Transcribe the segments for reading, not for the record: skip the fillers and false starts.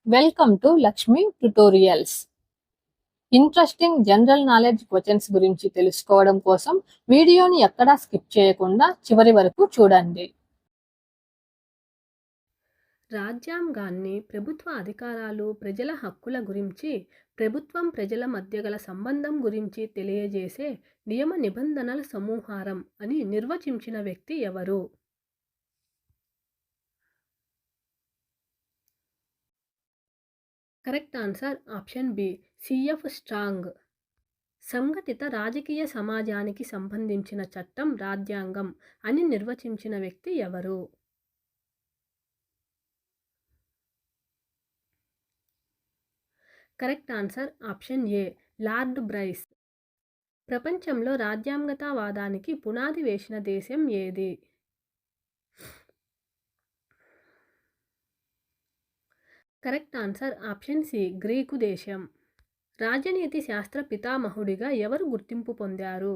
Welcome to Lakshmi tutorials. Interesting general knowledge questions గురించి తెలుసుకోవడం కోసం వీడియోని ఎక్కడా స్కిప్ చేయకుండా చివరి వరకు చూడండి. రాజ్యాంగాన్ని ప్రభుత్వ అధికారాలు, ప్రజల హక్కుల గురించి, ప్రభుత్వం ప్రజల మధ్య గల సంబంధం గురించి తెలియజేసే నియమ నిబంధనల సమూహారం అని నిర్వచించిన వ్యక్తి ఎవరు? Correct answer option B, C F Strong. సంఘటిత రాజకీయ సమాజానికి సంబంధించిన చట్టం రాజ్యాంగం అని నిర్వచించిన వ్యక్తి ఎవరు? Correct answer option A, Lord Bryce. ప్రపంచంలో రాజ్యాంగతావాదానికి పునాది వేసిన దేశం ఏది? Correct answer option C, Greek దేశం. రాజనీతి శాస్త్ర పితామహుడిగా ఎవరు గుర్తింపు పొందారు?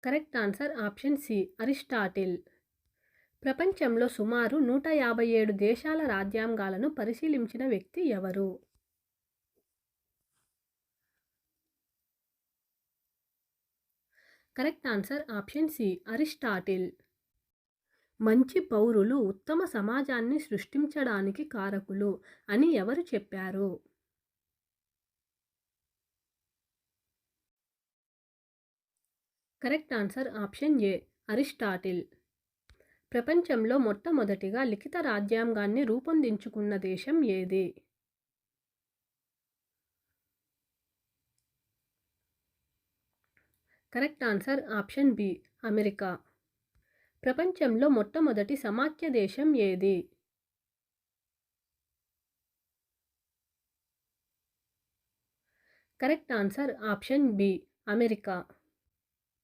Correct answer option C, Aristotle. ప్రపంచంలో సుమారు 157 దేశాల రాజ్యాంగాలను పరిశీలించిన వ్యక్తి ఎవరు? Correct answer option C, Aristotle. మంచి పౌరులు ఉత్తమ సమాజాన్ని సృష్టించడానికి కారకులు అని ఎవరు చెప్పారు? Correct answer option A, Aristotle. ప్రపంచంలో మొట్టమొదటిగా లిఖిత రాజ్యాంగాన్ని రూపొందించుకున్న దేశం ఏది? Correct answer option B, America. ప్రపంచంలో మొట్టమొదటి సమాఖ్య దేశం ఏది? Correct answer option B, America.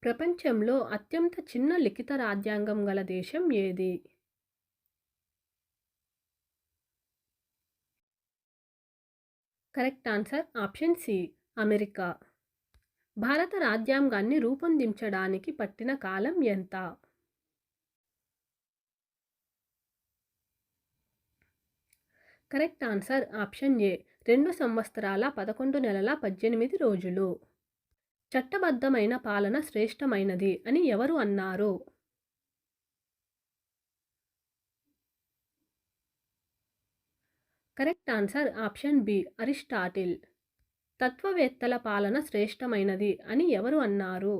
ప్రపంచంలో అత్యంత చిన్న లిఖిత రాజ్యాంగం గల దేశం ఏది? Correct answer option C, America. భారత రాజ్యాంగాన్ని రూపొందించడానికి పట్టిన కాలం ఎంత? కరెక్ట్ ఆన్సర్ ఆప్షన్ ఏ, 2 సంవత్సరాల 11 నెలల 18 రోజులు. చట్టబద్ధమైన పాలన శ్రేష్టమైనది అని ఎవరు అన్నారు? Correct answer option B, Aristotle. తత్వవేత్తల పాలన శ్రేష్టమైనది అని ఎవరు అన్నారు?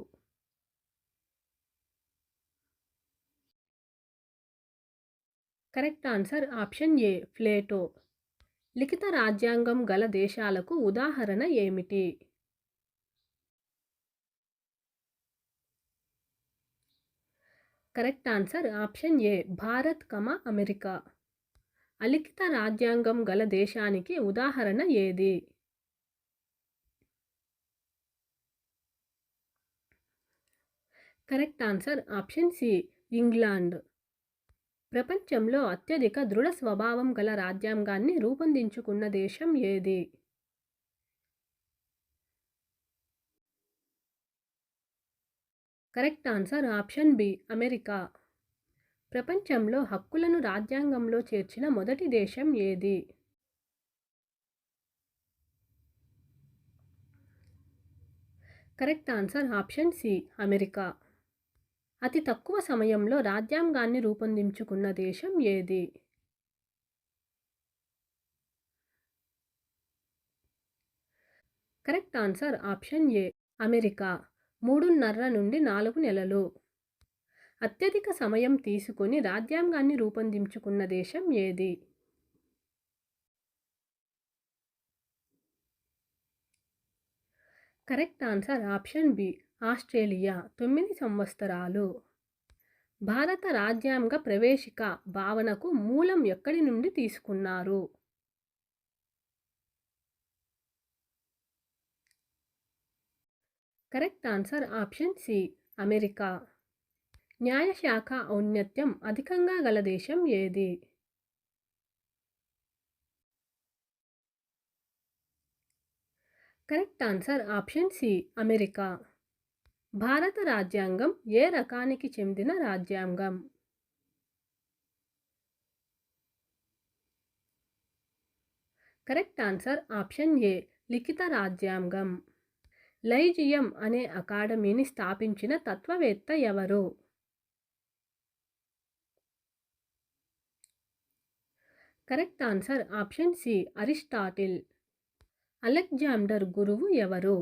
Correct answer option A, Plato. లిఖిత రాజ్యాంగం గల దేశాలకు ఉదాహరణ ఏమిటి? Correct answer option A, Bharat, America. అలిఖిత రాజ్యాంగం గల దేశానికి ఉదాహరణ ఏది? Correct answer option C, England. ప్రపంచంలో అత్యధిక దృఢ స్వభావం గల రాజ్యాంగాన్ని రూపొందించుకున్న దేశం ఏది? Correct answer option B, America. ప్రపంచంలో హక్కులను రాజ్యాంగంలో చేర్చిన మొదటి దేశం ఏది? Correct answer option C, America. అతి తక్కువ సమయంలో రాజ్యాంగాన్ని రూపొందించుకున్న దేశం ఏది? కరెక్ట్ ఆన్సర్ ఆప్షన్ ఏ, అమెరికా. 3.5 నుండి 4 నెలలు. అత్యధిక సమయం తీసుకొని రాజ్యాంగాన్ని రూపొందించుకున్న దేశం ఏది? Correct answer option B, Australia. 9 సంవత్సరాలు. భారత రాజ్యాంగ ప్రవేశిక భావనకు మూలం ఎక్కడి నుండి తీసుకున్నారు? Correct answer option C, America. న్యాయశాఖ ఔన్నత్యం అధికంగా గల దేశం ఏది? Correct answer option C, America. భారత రాజ్యాంగం ఏ రకానికి చెందిన రాజ్యాంగం? కరెక్ట్ ఆన్సర్ ఆప్షన్ ఏ లిఖిత రాజ్యాంగం. లైజియం అనే అకాడమీని స్థాపించిన తత్వవేత్త ఎవరు? Correct answer option C Aristotle. Alexander గురువు ఎవరు?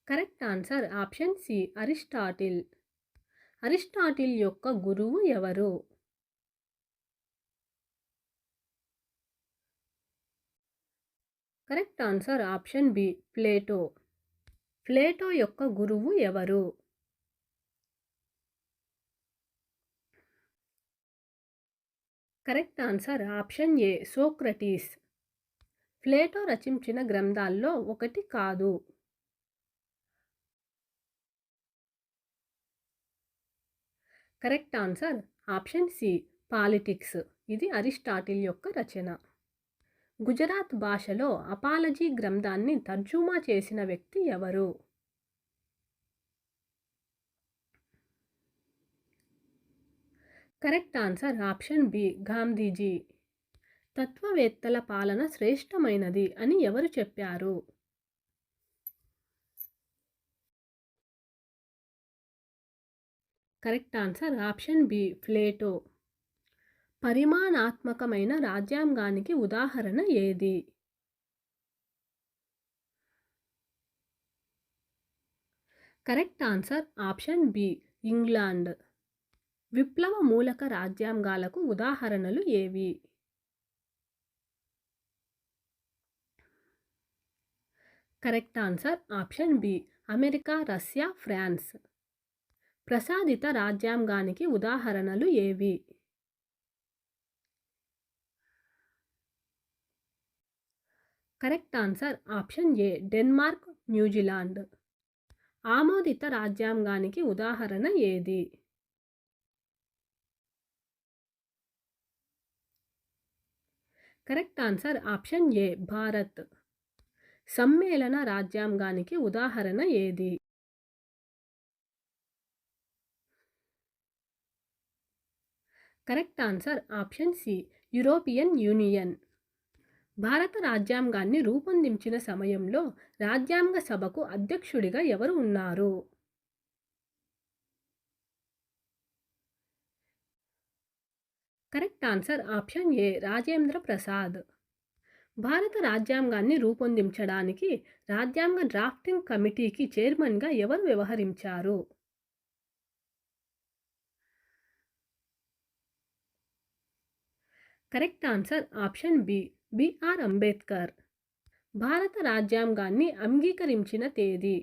Correct answer option C Aristotle. Aristotle యొక్క గురువు ఎవరు? Correct answer option B Plato. Plato యొక్క గురువు ఎవరు? Correct answer option A Socrates. Plato రచించిన గ్రంథాల్లో ఒకటి కాదు. Correct answer option C politics. ఇది అరిస్టాటిల్ యొక్క రచన. గుజరాత్ భాషలో అపాలజీ గ్రంథాన్ని తర్జుమా చేసిన వ్యక్తి ఎవరు? Correct answer option B Gandhiji. తత్వవేత్తల పాలన శ్రేష్టమైనది అని ఎవరు చెప్పారు? Correct answer option B Plato. పరిమాణాత్మకమైన రాజ్యాంగానికి ఉదాహరణ ఏది? Correct answer option B England. విప్లవ మూలక రాజ్యాంగాలకు ఉదాహరణలు ఏవి? Correct answer option B America, Russia, France. ప్రసాదిత రాజ్యాంగానికి ఉదాహరణలు ఏవి? Correct answer option A Denmark, New Zealand. ఆమోదిత రాజ్యాంగానికి ఉదాహరణ ఏది? Correct answer option A Bharat. సమ్మేళన రాజ్యాంగానికి ఉదాహరణ ఏది? Correct answer option C European union. భారత రాజ్యాంగాన్ని రూపొందించిన సమయంలో రాజ్యాంగ సభకు అధ్యక్షుడిగా ఎవరు ఉన్నారు? Correct answer option A Rajendra Prasad. భారత రాజ్యాంగాన్ని రూపొందించడానికి రాజ్యాంగ డ్రాఫ్టింగ్ కమిటీకి చైర్మన్గా ఎవరు వ్యవహరించారు? Correct answer option B BR Ambedkar. భారత రాజ్యాంగాన్ని అంగీకరించిన తేదీ?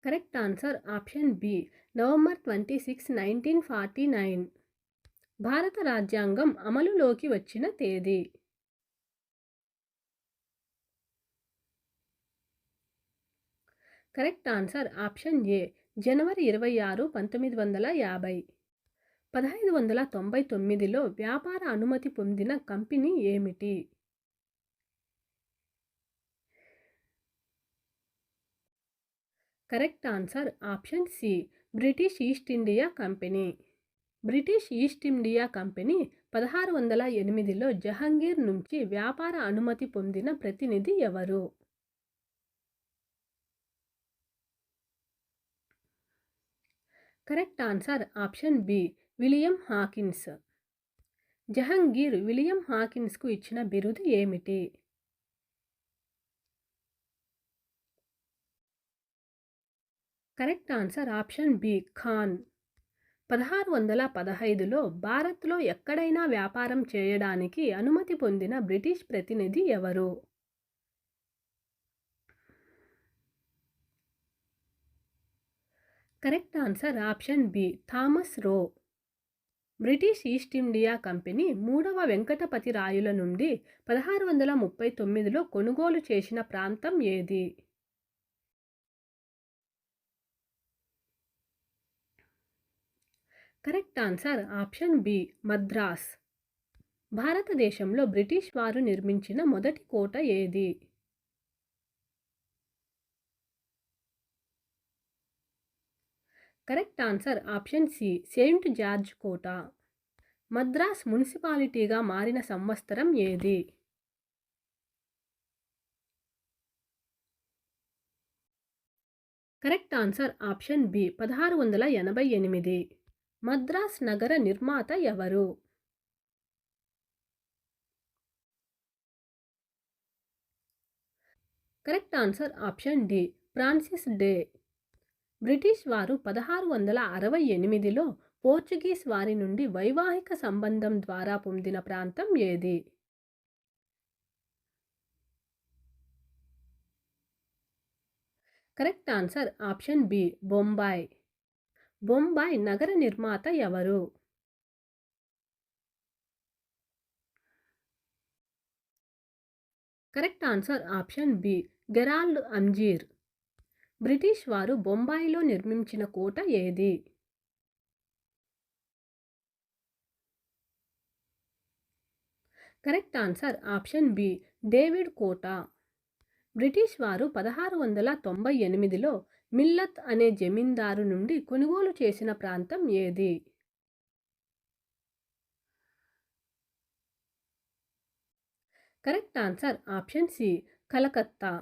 Correct answer option B November 26, 1949. భారత రాజ్యాంగం అమలులోకి వచ్చిన తేదీ? కరెక్ట్ ఆన్సర్ ఆప్షన్ ఏ జనవరి 26, 1950. 1599లో వ్యాపార అనుమతి పొందిన కంపెనీ ఏమిటి? Correct answer option C British East India company. British East India company 1608లో జహాంగీర్ నుంచి వ్యాపార అనుమతి పొందిన ప్రతినిధి ఎవరు? Correct answer option B William Hawkins. Jahangir William హాకిన్స్కు ఇచ్చిన బిరుదు ఏమిటి? Correct answer option B Khan. 1615లో భారత్లో ఎక్కడైనా వ్యాపారం చేయడానికి అనుమతి పొందిన బ్రిటిష్ ప్రతినిధి ఎవరు? Correct answer option B Thomas Roe. British East India Company 3వ వెంకటపతి రాయుల నుండి 1639లో కొనుగోలు చేసిన ప్రాంతం ఏది? Correct answer option B Madras. భారతదేశంలో బ్రిటిష్ వారు నిర్మించిన మొదటి కోట ఏది? Correct answer option C saint George కోట. మద్రాస్ మున్సిపాలిటీగా మారిన సంవత్సరం ఏది? Correct answer option B 1688. Madras నగర నిర్మాత ఎవరు? Correct answer option D Francis Day. British వారు 1668లో పోర్చుగీస్ వారి నుండి వైవాహిక సంబంధం ద్వారా పొందిన ప్రాంతం ఏది? Correct answer option B Bombay. Bombay నగర నిర్మాత ఎవరు? Correct answer option B Gerald Aungier. British వారు బొంబాయిలో నిర్మించిన కోట ఏది? Correct answer option B David కోట. బ్రిటిష్ వారు 1698లో మిల్లత్ అనే జమీందారు నుండి కొనుగోలు చేసిన ప్రాంతం ఏది? Correct answer option C Calcutta.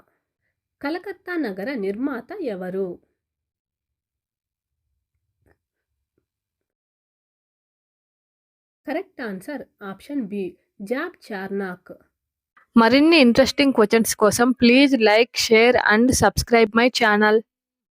Calcutta నగర నిర్మాత ఎవరు? Correct answer option B Job Charnock. మరిన్ని ఇంట్రెస్టింగ్ క్వశ్చన్స్ కోసం please like, share and subscribe my channel.